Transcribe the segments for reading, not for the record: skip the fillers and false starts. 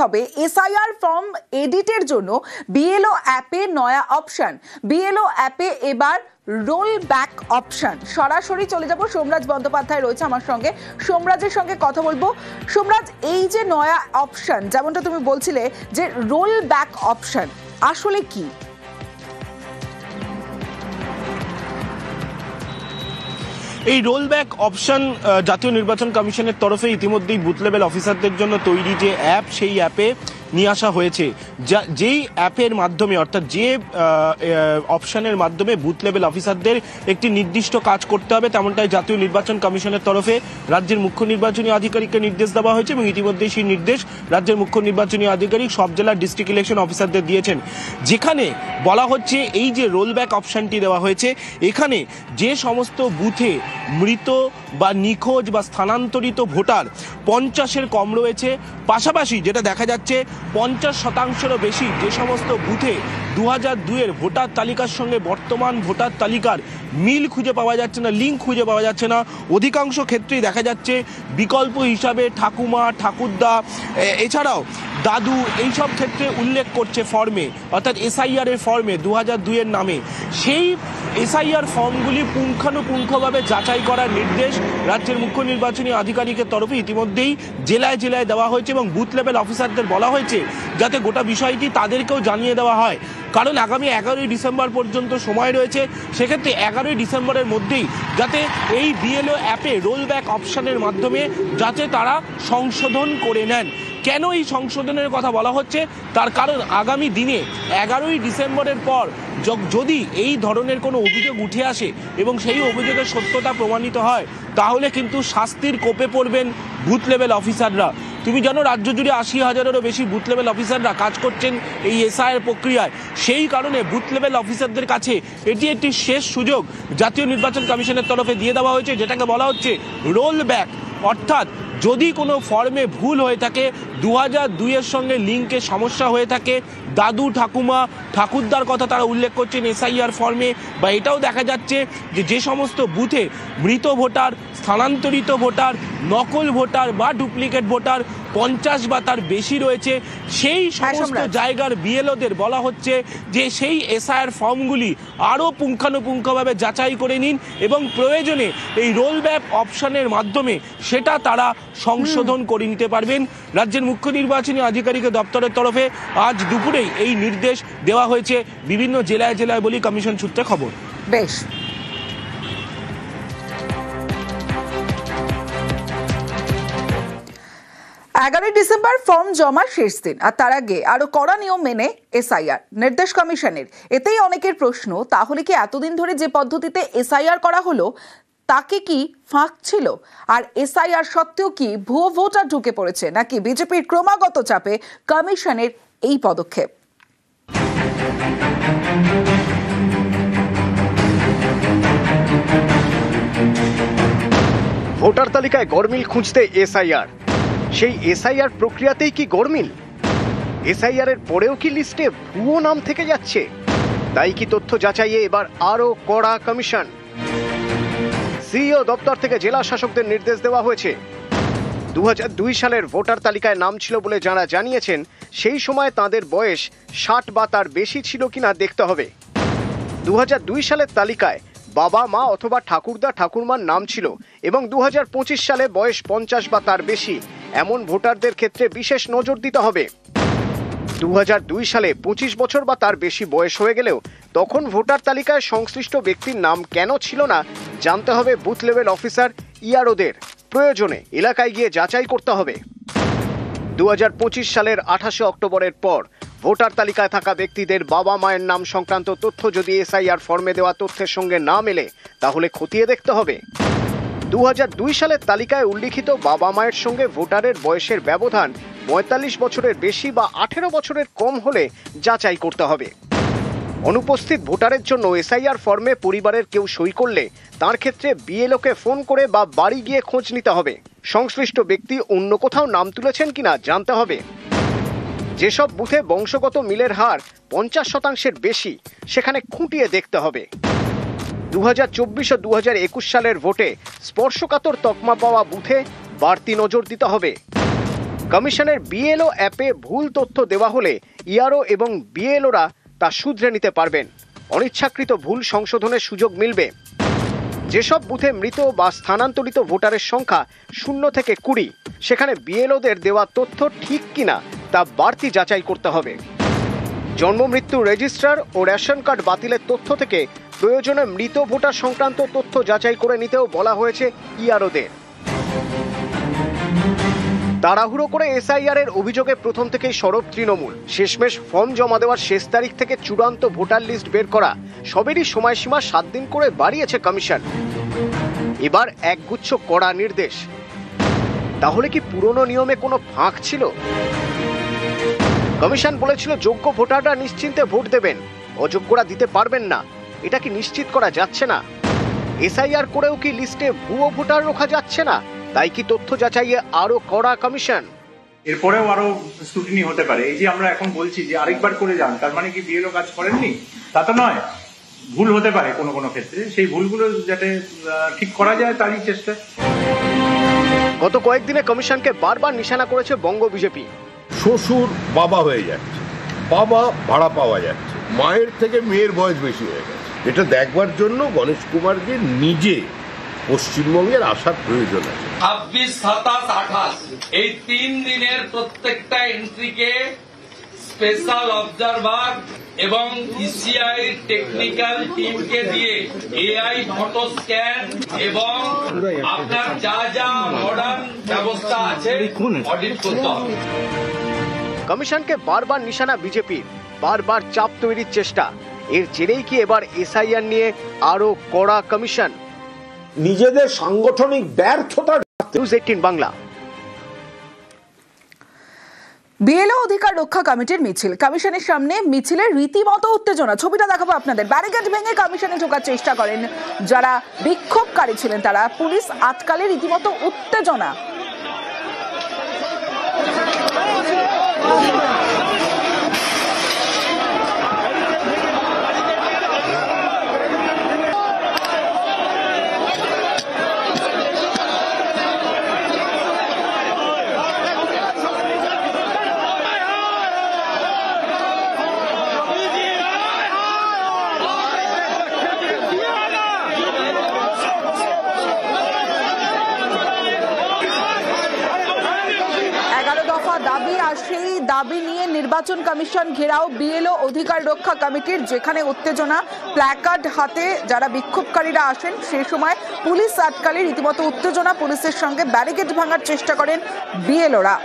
হবে SIR form এডিটের জন্য BLO অ্যাপে নয়া অপশন। বিএলও অ্যাপে এবার রোল ব্যাক অপশন। সরাসরি চলে যাব, সোমরাজ বন্দ্যোপাধ্যায় রয়েছে আমার সঙ্গে, সোমরাজের সঙ্গে কথা বলবো। সোমরাজ, এই যে নয়া অপশন, যেমনটা তুমি বলছিলে যে রোল ব্যাক অপশন, আসলে কি? এই রোলব্যাক অপশন জাতীয় নির্বাচন কমিশনের তরফে ইতিমধ্যেই বুথ লেভেল অফিসারদের জন্য তৈরি যে অ্যাপ, সেই অ্যাপে নিয়ে আসা হয়েছে। যেই অ্যাপের মাধ্যমে, অর্থাৎ যে অপশনের মাধ্যমে বুথ লেভেল অফিসারদের একটি নির্দিষ্ট কাজ করতে হবে, তেমনটাই জাতীয় নির্বাচন কমিশনের তরফে রাজ্যের মুখ্য নির্বাচনী আধিকারিককে নির্দেশ দেওয়া হয়েছে এবং ইতিমধ্যেই সেই নির্দেশ রাজ্যের মুখ্য নির্বাচনী আধিকারিক সব জেলার ডিস্ট্রিক্ট ইলেকশন অফিসারদের দিয়েছেন, যেখানে বলা হচ্ছে এই যে রোলব্যাক অপশনটি দেওয়া হয়েছে, এখানে যে সমস্ত বুথে মৃত বা নিখোঁজ বা স্থানান্তরিত ভোটার 50-এর কম রয়েছে, পাশাপাশি যেটা দেখা যাচ্ছে 50%-রও বেশি যে সমস্ত বুথে 2002-এর ভোটার তালিকার সঙ্গে বর্তমান ভোটার তালিকার মিল খুঁজে পাওয়া যাচ্ছে না, লিঙ্ক খুঁজে পাওয়া যাচ্ছে না, অধিকাংশ ক্ষেত্রেই দেখা যাচ্ছে বিকল্প হিসাবে ঠাকুমা, ঠাকুরদা, এছাড়াও দাদু, এইসব ক্ষেত্রে উল্লেখ করছে ফর্মে, অর্থাৎ এসআইআর এর ফর্মে 2002-এর নামে। সেই এসআইআর ফর্মগুলি পুঙ্খানুপুঙ্খভাবে যাচাই করার নির্দেশ রাজ্যের মুখ্য নির্বাচনী আধিকারিকের তরফে ইতিমধ্যেই জেলায় জেলায় দেওয়া হয়েছে এবং বুথ লেভেল অফিসারদের বলা হয়েছে যাতে গোটা বিষয়টি তাদেরকেও জানিয়ে দেওয়া হয়, কারণ আগামী 11ই ডিসেম্বর পর্যন্ত সময় রয়েছে। সেক্ষেত্রে 11ই ডিসেম্বরের মধ্যেই যাতে এই বিএলও অ্যাপে রোলব্যাক অপশনের মাধ্যমে যাতে তারা সংশোধন করে নেন। কেন এই সংশোধনের কথা বলা হচ্ছে, তার কারণ আগামী দিনে 11ই ডিসেম্বরের পর যদি এই ধরনের কোনো অভিযোগ উঠে আসে এবং সেই অভিযোগের সত্যতা প্রমাণিত হয়, তাহলে কিন্তু শাস্তির কোপে পড়বেন বুথ লেভেল অফিসাররা। তুমি জানো রাজ্য জুড়ে 80,000-এরও বেশি বুথ লেভেল অফিসাররা কাজ করছেন এই এসআইআর প্রক্রিয়ায়। সেই কারণে বুথ লেভেল অফিসারদের কাছে এটি একটি শেষ সুযোগ জাতীয় নির্বাচন কমিশনের তরফে দিয়ে দেওয়া হয়েছে, যেটাকে বলা হচ্ছে রোল ব্যাক। অর্থাৎ যদি কোনো ফর্মে ভুল হয়ে থাকে, 2002-এর সঙ্গে লিঙ্কে সমস্যা হয়ে থাকে, দাদু, ঠাকুমা, ঠাকুরদার কথা তারা উল্লেখ করছেন এসআইআর ফর্মে, বা এটাও দেখা যাচ্ছে যে সমস্ত বুথে মৃত ভোটার, স্থানান্তরিত ভোটার, নকল ভোটার বা ডুপ্লিকেট ভোটার 50 বা তার বেশি রয়েছে, সেই সমস্ত জায়গার বিএলওদের বলা হচ্ছে যে সেই এসআইআর ফর্মগুলি আরও পুঙ্খানুপুঙ্খভাবে যাচাই করে নিন এবং প্রয়োজনে এই রোলব্যাক অপশনের মাধ্যমে সেটা তারা সংশোধন করে নিতে পারবেন। রাজ্যের মুখ্য নির্বাচনী আধিকারিকের দপ্তরের তরফে আজ দুপুরেই এই নির্দেশ দেওয়া হয়েছে বিভিন্ন জেলায় জেলায় বলি কমিশন সূত্রে খবর। বেশ, 11ই ডিসেম্বর ফর্ম জমা শেষ দিন, আর তার আগে আরো কড়া নিয়ম মেনে এসআইআর নির্দেশ কমিশনের। এতেই অনেকের প্রশ্ন, তাহলে কি এতদিন ধরে যে পদ্ধতিতে এসআইআর করা হলো তাকে কি ফাঁক ছিল? আর এসআইআর সত্ত্বেও কি ভুয়ো ভোটার ঢুকে পড়েছে, নাকি বিজেপির ক্রমাগত চাপে কমিশনের এই পদক্ষেপ? ভোটার তালিকায় গরমিল খুঁজতে এসআইআর, সেই এসআইআর প্রক্রিয়াতেই কি গরমিল? এসআইআর এর পরেও কি লিস্টে ভুয়ো নাম থেকে যাচ্ছে? তাই কি তথ্য যাচাইয়ে এবার আরো কড়া কমিশন? সিইও দপ্তর থেকে জেলা শাসকদের নির্দেশ দেওয়া হয়েছে। 2002 সালের ভোটার তালিকায় নাম ছিল বলে যারা জানিয়েছেন, সেই সময় তাদের বয়স 60 বা তার বেশি ছিল কিনা দেখতে হবে। 2002 সালের তালিকায় বাবা, মা অথবা ঠাকুরদা, ঠাকুরমার নাম ছিল এবং 2025 সালে বয়স 50 বা তার বেশি এমন ভোটারদের ক্ষেত্রে বিশেষ নজর দিতে হবে। 2002 সালে 25 বছর বা তার বেশি বয়স হয়ে গেলেও তখন ভোটার তালিকায় সংশ্লিষ্ট ব্যক্তির নাম কেন ছিল না জানতে হবে বুথ লেভেল অফিসার ইআরওদের। প্রয়োজনে এলাকায় গিয়ে যাচাই করতে হবে। 2025 সালের 28 অক্টোবরের পর ভোটার তালিকায় থাকা ব্যক্তিদের বাবা মায়ের নাম সংক্রান্ত তথ্য যদি এসআইআর ফর্মে দেওয়া তথ্যের সঙ্গে না মেলে, তাহলে খতিয়ে দেখতে হবে। 2002 সালের তালিকায় উল্লিখিত বাবা মায়ের সঙ্গে ভোটারের বয়সের ব্যবধান 45 বছরের বেশি বা 18 বছরের কম হলে যাচাই করতে হবে। অনুপস্থিত ভোটারের জন্য এসআইআর ফর্মে পরিবারের কেউ সই করলে তার ক্ষেত্রে বিএলওকে ফোন করে বা বাড়ি গিয়ে খোঁজ নিতে হবে। সংশ্লিষ্ট ব্যক্তি অন্য কোথাও নাম তুলেছেন কিনা জানতে হবে। যেসব বুথে বংশগত মিলের হার 50%-এর বেশি, সেখানে খুঁটিয়ে দেখতে হবে। 2024 ও 2021 সালের ভোটে স্পর্শকাতর তকমা পাওয়া বুথে বাড়তি নজর দিতে হবে। কমিশনের বিএলও অ্যাপে ভুল তথ্য দেওয়া হলে ইআরও এবং বিএলওরা তা শুধরে নিতে পারবেন। অনিচ্ছাকৃত ভুল সংশোধনের সুযোগ মিলবে। যেসব বুথে মৃত বা স্থানান্তরিত ভোটারের সংখ্যা 0 থেকে 20, সেখানে বিএলওদের দেওয়া তথ্য ঠিক কিনা তা বাড়তি যাচাই করতে হবে। জন্ম মৃত্যু রেজিস্ট্রার ও রেশন কার্ড বাতিলের তথ্য থেকে প্রয়োজনে মৃত ভোটার সংক্রান্ত তথ্য যাচাই করে নিতেও বলা হয়েছে ইআরওদের। তাড়াহুড়ো করে এসআইআর এর অভিযোগে প্রথম থেকেই সরব তৃণমূল। শেষমেশ ফর্ম জমা দেওয়ার শেষ তারিখ থেকে চূড়ান্ত ভোটার লিস্ট বের করা সবেরই সময়সীমা 7 দিন করে বাড়িয়েছে কমিশন। এবার একগুচ্ছ কড়া নির্দেশ। তাহলে কি পুরনো নিয়মে কোনো ফাঁক ছিল? কমিশন বলেছিল যোগ্য ভোটাররা নিশ্চিন্তে ভোট দেবেন, অযোগ্যরা দিতে পারবেন না। এটা কি নিশ্চিত করা যাচ্ছে না? এসআইআর করেও কি লিস্টে ভুয়ো ভোটার রাখা যাচ্ছে না? তাই কি তথ্য যাচাইয়ে আরো কড়া কমিশন? এরপরেও আরো স্ক্রুটিনি হতে পারে। এই যে আমরা এখন বলছি যে আরেকবার করে যান, তার মানে কি বিএলও কাজ করেননি? তা তো নয়, ভুল হতে পারে কোনো কোনো ক্ষেত্রে। সেই ভুলগুলো যাতে ঠিক করা যায় তারই চেষ্টা। গত কয়েকদিনে কমিশনকে বারবার নিশানা করেছে বঙ্গ বিজেপি। শ্বশুর বাবা হয়ে যাচ্ছে, বাবা ভাড়া পাওয়া যাচ্ছে, মায়ের থেকে মেয়ের বয়স বেশি হয়ে গেছে। এটা দেখবার জন্য গণেশ কুমারকে নিজে পশ্চিমবঙ্গের আসার প্রয়োজন আছে। 26, 27, 28 এই 3 দিনের প্রত্যেকটা এন্ট্রিকে স্পেশাল অবজারভার এবং ইসিআই টেকনিক্যাল টিমকে দিয়ে এআই ফটো স্ক্যান এবং আপনার যা যা মডার্ন ব্যবস্থা আছে অডিট করতে হবে। কমিশনকে বারবার নিশানা বিজেপির, বারবার চাপ তৈরির চেষ্টা। এর জেরেই কি এবার এসআইআর নিয়ে আরো কড়া কমিশন? নিজেদের সাংগঠনিক ব্যর্থতা। নিউজ 18 বাংলা। বিএলও অধিকার রক্ষা কমিটির মিছিল, কমিশনের সামনে মিছিলের রীতিমতো উত্তেজনা। ছবিটা দেখাবো আপনাদের। ব্যারিকেড ভেঙে কমিশনে ঢোকার চেষ্টা করেন যারা বিক্ষোভকারী ছিলেন, তারা পুলিশ আটকালে রীতিমতো উত্তেজনা। দাবি, আর সেই দাবি নিয়ে নির্বাচন কমিশন ঘেরাও বিএলও অধিকার রক্ষা কমিটির, যেখানে উত্তেজনা। প্ল্যাকার্ড হাতে যারা বিক্ষোভকারীরা আসেন, সেই সময় পুলিশ আটকালে রীতিমতো উত্তেজনা। পুলিশের সঙ্গে ব্যারিকেড ভাঙার চেষ্টা করেন বিএলওরা।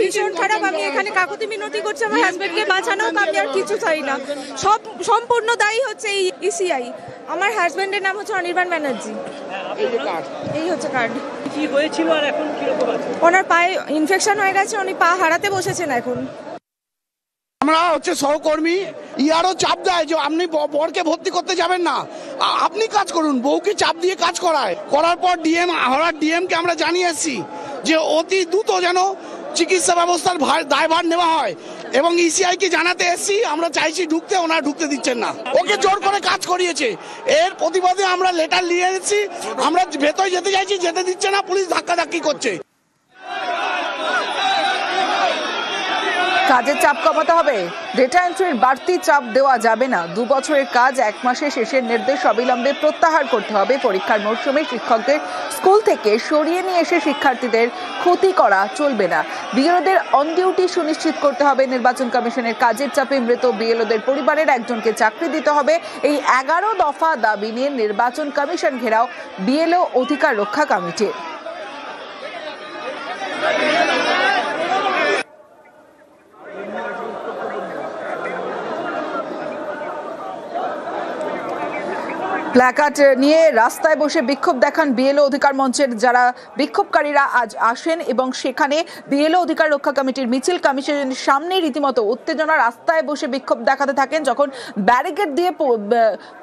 ভীষণ খারাপ। আমি এখানে কাকুতি মিনতি করছি আমার হাজবেন্ডকে বাঁচানো, আমি আর কিছু চাই না। সব সম্পূর্ণ দায়ী হচ্ছে এই ইসিআই। আমার হাজবেন্ডের নাম হচ্ছে অনির্বাণ ব্যানার্জি। এই হচ্ছে কার্ড। কি হয়েছিল আর এখন কি রকম আছে? ওনার পায়ে ইনফেকশন হয়ে গেছে, উনি পা হারাতে বসেছেন এখন। আমরা হচ্ছে সহকর্মী, ইয়ারও চাপ দেয় যে আপনি বরকে ভর্তি করতে যাবেন না, আপনি কাজ করুন। বউকে চাপ দিয়ে কাজ করায়, করার পর ডিএমকে আমরা জানিয়ে এসেছি যে অতি দ্রুত যেন চিকিৎসা ব্যবস্থার দায়ভার নেওয়া হয়, এবং ইসিআই কে জানাতে এসেছি আমরা চাইছি ঢুকতে, ওনারা ঢুকতে দিচ্ছেন না। ওকে জোর করে কাজ করিয়েছে, এর প্রতিবাদে আমরা লেটার নিয়ে এসেছি। আমরা ভেতরে যেতে চাইছি, যেতে দিচ্ছে না, পুলিশ ধাক্কাধাক্কি করছে। কাজের চাপ কমাতে হবে, ডেটা এন্ট্রির বাড়তি চাপ দেওয়া যাবে না। 2 বছরের কাজ 1 মাসে শেষের নির্দেশ অবিলম্বে প্রত্যাহার করতে হবে। পরীক্ষার মরশুমে শিক্ষকদের স্কুল থেকে সরিয়ে নিয়ে এসে শিক্ষার্থীদের ক্ষতি করা চলবে না। বিএলওদের অন ডিউটি সুনিশ্চিত করতে হবে। নির্বাচন কমিশনের কাজের চাপে মৃত বিএলওদের পরিবারের একজনকে চাকরি দিতে হবে। এই 11 দফা দাবি নিয়ে নির্বাচন কমিশন ঘেরাও বিএলও অধিকার রক্ষা কমিটি। প্ল্যাকার্ড নিয়ে রাস্তায় বসে বিক্ষোভ দেখান বিএলও অধিকার মঞ্চের যারা বিক্ষোভকারীরা আজ আসেন এবং সেখানে বিএলও অধিকার রক্ষা কমিটির মিছিল কমিশনের সামনে রীতিমতো উত্তেজনা, রাস্তায় বসে বিক্ষোভ দেখাতে থাকেন যখন ব্যারিকেড দিয়ে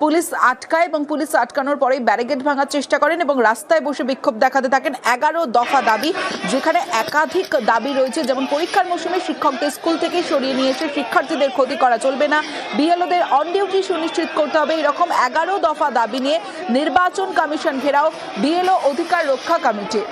পুলিশ আটকায় এবং পুলিশ আটকানোর পরেই ব্যারিকেড ভাঙার চেষ্টা করেন এবং রাস্তায় বসে বিক্ষোভ দেখাতে থাকেন। 11 দফা দাবি, যেখানে একাধিক দাবি রয়েছে, যেমন পরীক্ষার মৌসুমে শিক্ষকদের স্কুল থেকে সরিয়ে নিয়ে এসে শিক্ষার্থীদের ক্ষতি করা চলবে না, বিএলওদের অন ডিউটি সুনিশ্চিত করতে হবে, এরকম 11 দফা দাবি নিয়ে নির্বাচন কমিশন ঘেরাও বিএলও অধিকার রক্ষা কমিটি।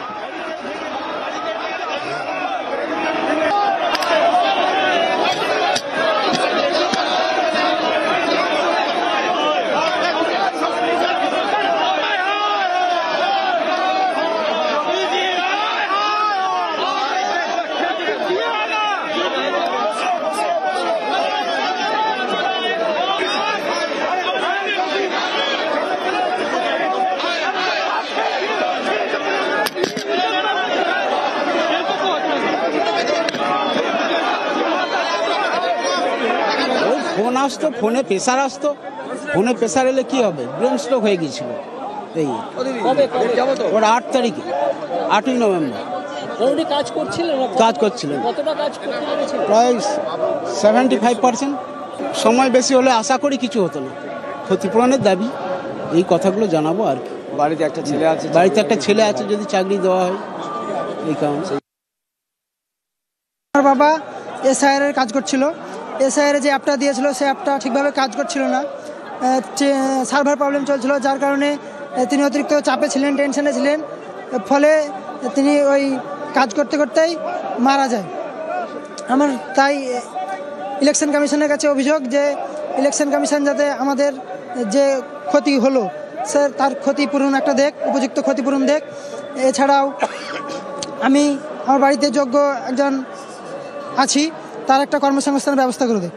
ফোন আসতো, ফোনে প্রেসার আসতো, ফোনে প্রেসার এলে কি হবে, ব্রেন স্ট্রোক হয়ে গিয়েছিল। এই ওরা 8 তারিখে, 8ই নভেম্বর কাজ করছিলেন, প্রায় 75%। সময় বেশি হলে আশা করি কিছু হতো না, ক্ষতিপূরণের দাবি, এই কথাগুলো জানাবো আর কি। বাড়িতে একটা ছেলে আছে, যদি চাকরি দেওয়া হয় এই কারণে। আমার বাবা এসআইআর কাজ করছিল, এসআইআর যে অ্যাপটা দিয়েছিল সেই অ্যাপটা ঠিকভাবে কাজ করছিল না, সার্ভার প্রবলেম চলছিল, যার কারণে তিনি অতিরিক্ত চাপে ছিলেন, টেনশনে ছিলেন, ফলে তিনি ওই কাজ করতে করতেই মারা যায়। আমার তাই ইলেকশন কমিশনের কাছে অভিযোগ যে ইলেকশন কমিশন যাতে আমাদের যে ক্ষতি হলো স্যার তার ক্ষতিপূরণ একটা দেখ, উপযুক্ত ক্ষতিপূরণ দেখ। এছাড়াও আমি আমার বাড়িতে যোগ্য একজন আছি, তার একটা কর্মসংস্থানের ব্যবস্থা করে দেয়।